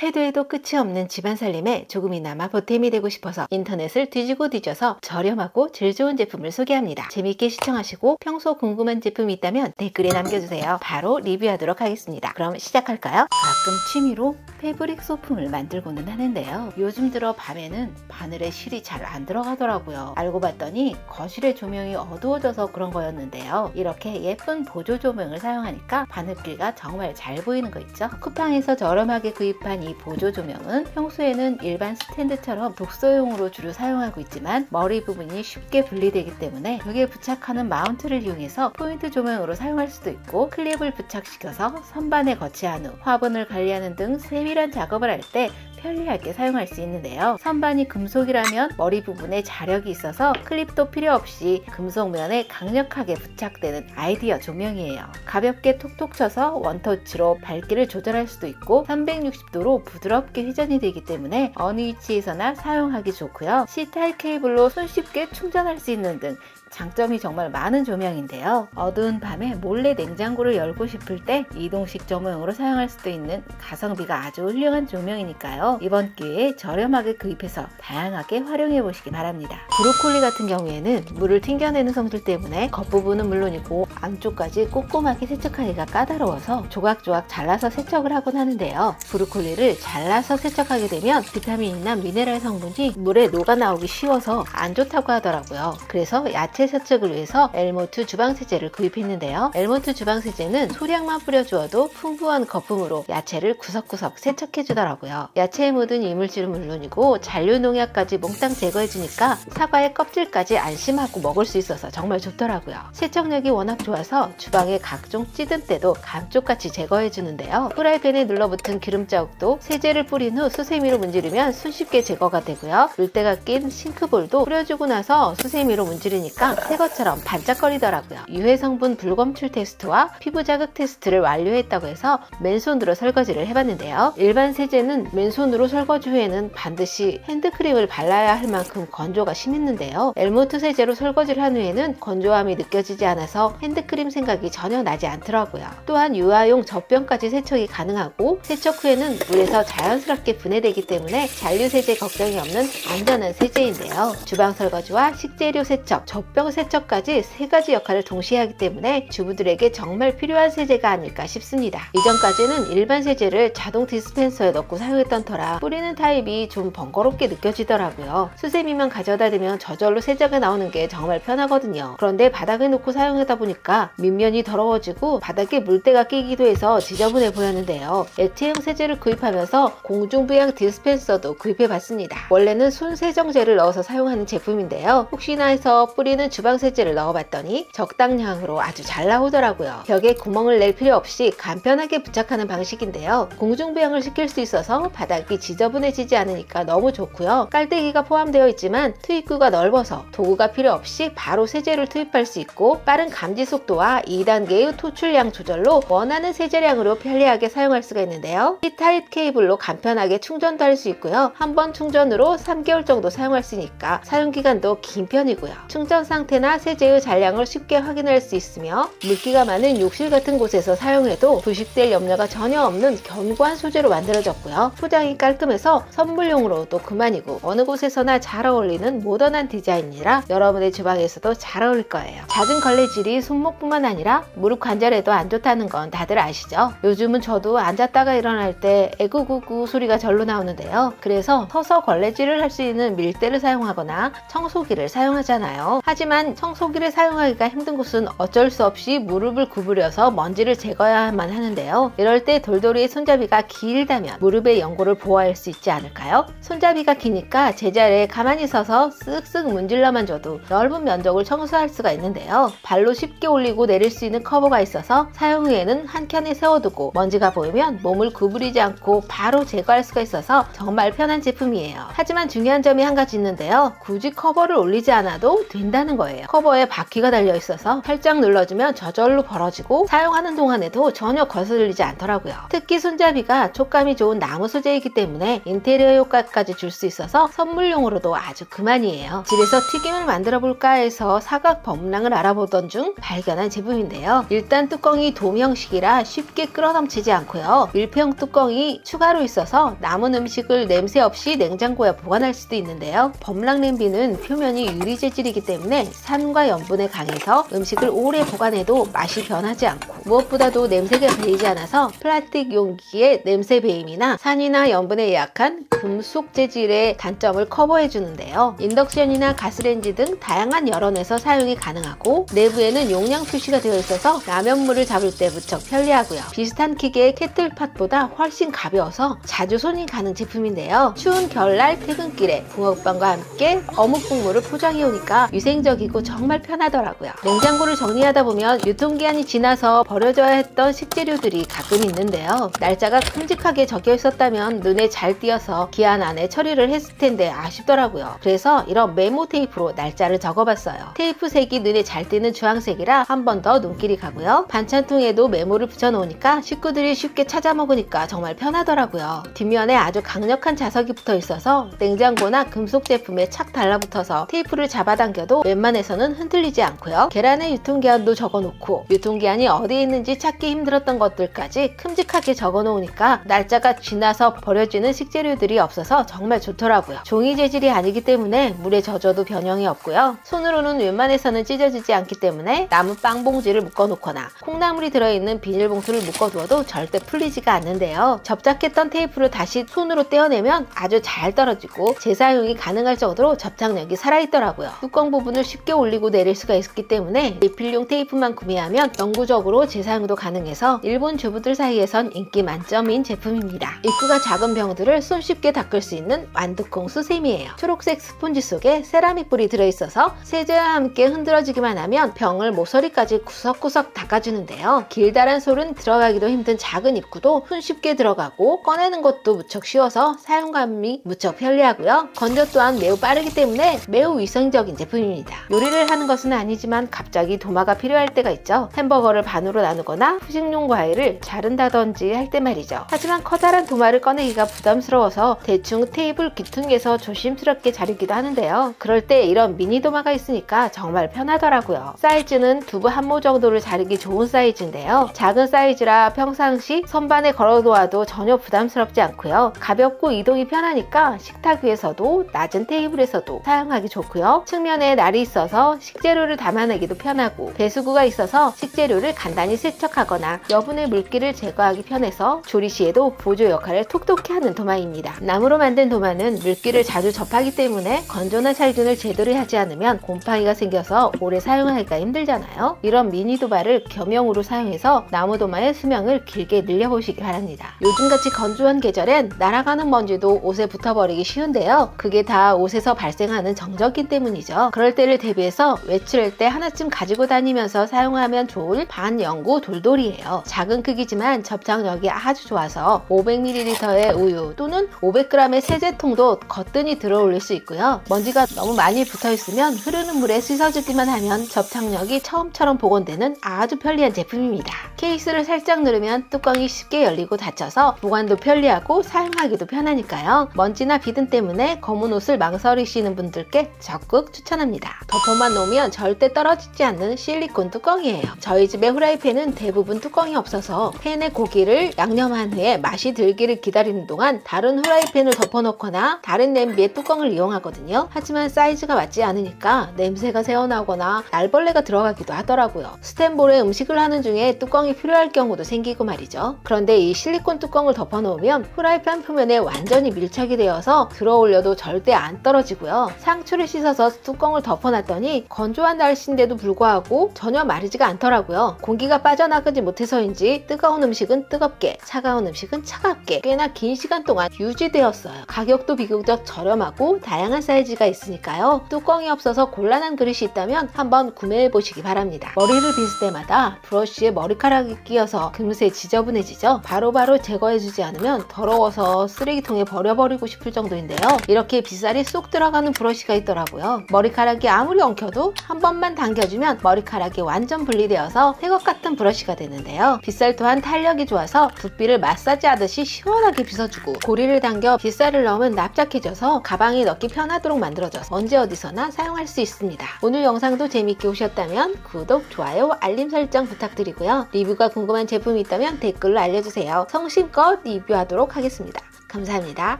해도 끝이 없는 집안 살림에 조금이나마 보탬이 되고 싶어서 인터넷을 뒤지고 뒤져서 저렴하고 질 좋은 제품을 소개합니다. 재미있게 시청하시고 평소 궁금한 제품이 있다면 댓글에 남겨주세요. 바로 리뷰하도록 하겠습니다. 그럼 시작할까요? 가끔 취미로 패브릭 소품을 만들고는 하는데요. 요즘 들어 밤에는 바늘에 실이 잘 안 들어가더라고요. 알고 봤더니 거실의 조명이 어두워져서 그런 거였는데요. 이렇게 예쁜 보조 조명을 사용하니까 바늘길가 정말 잘 보이는 거 있죠? 쿠팡에서 저렴하게 구입한 이 보조 조명은 평소에는 일반 스탠드처럼 독서용으로 주로 사용하고 있지만 머리 부분이 쉽게 분리되기 때문에 벽에 부착하는 마운트를 이용해서 포인트 조명으로 사용할 수도 있고, 클립을 부착시켜서 선반에 거치한 후 화분을 관리하는 등 세밀한 작업을 할 때 편리하게 사용할 수 있는데요. 선반이 금속이라면 머리 부분에 자력이 있어서 클립도 필요 없이 금속면에 강력하게 부착되는 아이디어 조명이에요. 가볍게 톡톡 쳐서 원터치로 밝기를 조절할 수도 있고 360도로 부드럽게 회전이 되기 때문에 어느 위치에서나 사용하기 좋고요. C타입 케이블로 손쉽게 충전할 수 있는 등 장점이 정말 많은 조명인데요. 어두운 밤에 몰래 냉장고를 열고 싶을 때 이동식 조명으로 사용할 수도 있는 가성비가 아주 훌륭한 조명이니까요. 이번 기회에 저렴하게 구입해서 다양하게 활용해 보시기 바랍니다. 브로콜리 같은 경우에는 물을 튕겨내는 성질 때문에 겉부분은 물론이고 안쪽까지 꼼꼼하게 세척하기가 까다로워서 조각조각 잘라서 세척을 하곤 하는데요. 브로콜리를 잘라서 세척하게 되면 비타민이나 미네랄 성분이 물에 녹아나오기 쉬워서 안 좋다고 하더라고요. 그래서 야채 세척을 위해서 엘모트 주방세제를 구입했는데요. 엘모트 주방세제는 소량만 뿌려주어도 풍부한 거품으로 야채를 구석구석 세척해 주더라고요. 야채에 묻은 이물질은 물론이고 잔류농약까지 몽땅 제거해주니까 사과의 껍질까지 안심하고 먹을 수 있어서 정말 좋더라고요. 세척력이 워낙 좋아서 주방의 각종 찌든 때도 감쪽같이 제거해주는데요. 프라이팬에 눌러붙은 기름 자국도 세제를 뿌린 후 수세미로 문지르면 손쉽게 제거가 되고요. 물때가 낀 싱크볼도 뿌려주고 나서 수세미로 문지르니까 새 것처럼 반짝거리더라고요. 유해 성분 불검출 테스트와 피부 자극 테스트를 완료했다고 해서 맨손으로 설거지를 해봤는데요. 일반 세제는 맨손으로 설거지 후에는 반드시 핸드크림을 발라야 할 만큼 건조가 심했는데요. 엘모트 세제로 설거지를 한 후에는 건조함이 느껴지지 않아서 핸드크림 생각이 전혀 나지 않더라고요. 또한 유아용 젖병까지 세척이 가능하고 세척 후에는 물에서 자연스럽게 분해되기 때문에 잔류 세제 걱정이 없는 안전한 세제인데요. 주방 설거지와 식재료 세척, 젖병 세척까지 세 가지 역할을 동시에 하기 때문에 주부들에게 정말 필요한 세제가 아닐까 싶습니다. 이전까지는 일반 세제를 자동 디스펜서에 넣고 사용했던 터라 뿌리는 타입이 좀 번거롭게 느껴지더라고요. 수세미만 가져다 대면 저절로 세제가 나오는 게 정말 편하거든요. 그런데 바닥에 놓고 사용하다 보니까 밑면이 더러워지고 바닥에 물때가 끼기도 해서 지저분해 보였는데요. 액체형 세제를 구입하면서 공중부양 디스펜서도 구입해봤습니다. 원래는 손세정제를 넣어서 사용하는 제품인데요. 혹시나 해서 뿌리는 주방세제를 넣어봤더니 적당량으로 아주 잘 나오더라고요. 벽에 구멍을 낼 필요 없이 간편하게 부착하는 방식인데요. 공중부양을 시킬 수 있어서 바닥이 지저분해지지 않으니까 너무 좋고요. 깔때기가 포함되어 있지만 투입구가 넓어서 도구가 필요 없이 바로 세제를 투입할 수 있고, 빠른 감지 속도와 2단계의 토출량 조절로 원하는 세제량으로 편리하게 사용할 수가 있는데요. C타입 케이블로 간편하게 충전도 할 수 있고요. 한 번 충전으로 3개월 정도 사용할 수 있으니까 사용기간도 긴 편이고요. 충전 상태나 세제의 잔량을 쉽게 확인할 수 있으며 물기가 많은 욕실 같은 곳에서 사용해도 부식될 염려가 전혀 없는 견고한 소재로 만들어졌고요. 포장이 깔끔해서 선물용으로도 그만이고 어느 곳에서나 잘 어울리는 모던한 디자인이라 여러분의 주방에서도 잘 어울릴 거예요. 잦은 걸레질이 손목뿐만 아니라 무릎 관절에도 안 좋다는 건 다들 아시죠? 요즘은 저도 앉았다가 일어날 때 에구구구 소리가 절로 나오는데요. 그래서 서서 걸레질을 할 수 있는 밀대를 사용하거나 청소기를 사용하잖아요. 하지만 청소기를 사용하기가 힘든 곳은 어쩔 수 없이 무릎을 구부려서 먼지를 제거해야만 하는데요. 이럴 때 돌돌이의 손잡이가 길다면 무릎의 연골을 보호할 수 있지 않을까요? 손잡이가 기니까 제자리에 가만히 서서 쓱쓱 문질러만 줘도 넓은 면적을 청소할 수가 있는데요. 발로 쉽게 올리고 내릴 수 있는 커버가 있어서 사용 후에는 한 켠에 세워두고 먼지가 보이면 몸을 구부리지 않고 바로 제거할 수가 있어서 정말 편한 제품이에요. 하지만 중요한 점이 한 가지 있는데요. 굳이 커버를 올리지 않아도 된다는 거예요. 커버에 바퀴가 달려 있어서 살짝 눌러주면 저절로 벌어지고 사용하는 동안에도 전혀 거슬리지 않더라고요. 특히 손잡이가 촉감이 좋은 나무 소재이기 있기 때문에 인테리어 효과까지 줄 수 있어서 선물용으로도 아주 그만이에요. 집에서 튀김을 만들어 볼까 해서 사각 범랑을 알아보던 중 발견한 제품인데요. 일단 뚜껑이 돔 형식이라 쉽게 끓어넘치지 않고요. 밀폐형 뚜껑이 추가로 있어서 남은 음식을 냄새 없이 냉장고에 보관할 수도 있는데요. 범랑 냄비는 표면이 유리 재질이기 때문에 산과 염분에 강해서 음식을 오래 보관해도 맛이 변하지 않고 무엇보다도 냄새가 배이지 않아서 플라스틱 용기의 냄새 배임이나 산이나 염분에 약한 금속 재질의 단점을 커버해 주는데요. 인덕션이나 가스레인지 등 다양한 여론에서 사용이 가능하고 내부에는 용량 표시가 되어 있어서 라면물을 잡을 때 무척 편리하고요. 비슷한 크기의 케틀팟보다 훨씬 가벼워서 자주 손이 가는 제품인데요. 추운 겨울날 퇴근길에 붕어빵과 함께 어묵 국물을 포장해 오니까 위생적이고 정말 편하더라고요. 냉장고를 정리하다 보면 유통기한이 지나서 버려져야 했던 식재료들이 가끔 있는데요. 날짜가 큼직하게 적혀 있었다면 눈에 잘 띄어서 기한 안에 처리를 했을 텐데 아쉽더라고요. 그래서 이런 메모 테이프로 날짜를 적어봤어요. 테이프 색이 눈에 잘 띄는 주황색이라 한 번 더 눈길이 가고요. 반찬통에도 메모를 붙여놓으니까 식구들이 쉽게 찾아 먹으니까 정말 편하더라고요. 뒷면에 아주 강력한 자석이 붙어 있어서 냉장고나 금속 제품에 착 달라붙어서 테이프를 잡아당겨도 웬만해서는 흔들리지 않고요. 계란의 유통기한도 적어놓고 유통기한이 어디에 있는지 찾기 힘들었던 것들까지 큼직하게 적어놓으니까 날짜가 지나서 버려지는 식재료들이 없어서 정말 좋더라고요. 종이 재질이 아니기 때문에 물에 젖어도 변형이 없고요. 손으로는 웬만해서는 찢어지지 않기 때문에 남은 빵 봉지를 묶어놓거나 콩나물이 들어있는 비닐봉투를 묶어두어도 절대 풀리지가 않는데요. 접착했던 테이프를 다시 손으로 떼어내면 아주 잘 떨어지고 재사용이 가능할 정도로 접착력이 살아있더라고요. 뚜껑 부분을 쉽게 올리고 내릴 수가 있기 때문에 리필용 테이프만 구매하면 영구적으로 재사용도 가능해서 일본 주부들 사이에선 인기 만점인 제품입니다. 입구가 작은 병들을 손쉽게 닦을 수 있는 완두콩 수세미예요. 초록색 스폰지 속에 세라믹 볼이 들어있어서 세제와 함께 흔들어주기만 하면 병을 모서리까지 구석구석 닦아주는데요. 길다란 솔은 들어가기도 힘든 작은 입구도 손쉽게 들어가고 꺼내는 것도 무척 쉬워서 사용감이 무척 편리하고요. 건조 또한 매우 빠르기 때문에 매우 위생적인 제품입니다. 요리를 하는 것은 아니지만 갑자기 도마가 필요할 때가 있죠. 햄버거를 반으로 나누거나 후식용 과일을 자른다든지 할 때 말이죠. 하지만 커다란 도마를 꺼내기가 부담스러워서 대충 테이블 귀퉁이에서 조심스럽게 자르기도 하는데요. 그럴 때 이런 미니 도마가 있으니까 정말 편하더라고요. 사이즈는 두부 한 모 정도를 자르기 좋은 사이즈인데요. 작은 사이즈라 평상시 선반에 걸어놓아도 전혀 부담스럽지 않고요. 가볍고 이동이 편하니까 식탁 위에서도 낮은 테이블에서도 사용하기 좋고요. 측면에 날이 있어서 식재료를 담아내기도 편하고 배수구가 있어서 식재료를 간단히 세척하거나 여분의 물기를 제거하기 편해서 조리 시에도 보조 역할을 톡톡히 하는 도마입니다. 나무로 만든 도마는 물기를 자주 접하기 때문에 건조나 살균을 제대로 하지 않으면 곰팡이가 생겨서 오래 사용하기가 힘들잖아요. 이런 미니 도마를 겸용으로 사용해서 나무 도마의 수명을 길게 늘려보시기 바랍니다. 요즘같이 건조한 계절엔 날아가는 먼지도 옷에 붙어버리기 쉬운데요. 그게 다 옷에서 발생하는 정전기 때문이죠. 그럴 때를 대비해서 외출할 때 하나쯤 가지고 다니면서 사용하면 좋을 반영구 돌돌이에요. 작은 크기지만 접착력이 아주 좋아서 500ml의 우유 또는 500g의 세제통도 거뜬히 들어올릴 수 있고요. 먼지가 너무 많이 붙어있으면 흐르는 물에 씻어주기만 하면 접착력이 처음처럼 복원되는 아주 편리한 제품입니다. 케이스를 살짝 누르면 뚜껑이 쉽게 열리고 닫혀서 보관도 편리하고 사용하기도 편하니까요. 먼지나 비듬 때문에 검은 옷을 망설이시는 분들께 적극 추천합니다. 덮어만 놓으면 절대 떨어지지 않는 실리콘 뚜껑이에요. 저희 집의 후라이팬은 대부분 뚜껑이 없어서 팬에 고기를 양념한 후에 맛이 들기를 기다리는 동안 다른 후라이팬을 덮어놓거나 다른 냄비에 뚜껑을 이용하거든요. 하지만 사이즈가 맞지 않으니까 냄새가 새어나오거나 날벌레가 들어가기도 하더라고요. 스텐볼에 음식을 하는 중에 뚜껑이 필요할 경우도 생기고 말이죠. 그런데 이 실리콘 뚜껑을 덮어놓으면 후라이팬 표면에 완전히 밀착이 되어서 들어올려도 절대 안 떨어지고요. 상추를 씻어서 뚜껑을 덮어놨더니 건조한 날씨인데도 불구하고 전혀 마르지가 않더라고요. 공기가 빠져나가지 못해서인지 뜨거운 음식은 뜨겁게, 차가운 음식은 차갑게 꽤나 긴 시간 동안 유지되었어요. 가격도 비교적 저렴하고 다양한 사이즈가 있으니까요. 뚜껑이 없어서 곤란한 그릇이 있다면 한번 구매해보시기 바랍니다. 머리를 빗을 때마다 브러쉬에 머리카락이 끼어서 금세 지저분해지죠. 바로바로 제거해주지 않으면 더러워서 쓰레기통에 버려버리고 싶을 정도인데요. 이렇게 빗살이 쏙 들어가는 브러쉬가 있더라고요. 머리카락이 아무리 엉켜도 한 번만 당겨주면 머리카락이 완전 분리되어서 새것 같은 같은 브러쉬가 되는데요. 빗살 또한 탄력이 좋아서 두피를 마사지 하듯이 시원하게 빗어주고 고리를 당겨 빗살을 넣으면 납작해져서 가방에 넣기 편하도록 만들어져서 언제 어디서나 사용할 수 있습니다. 오늘 영상도 재밌게 보셨다면 구독, 좋아요, 알림 설정 부탁드리고요. 리뷰가 궁금한 제품이 있다면 댓글로 알려주세요. 성심껏 리뷰하도록 하겠습니다. 감사합니다.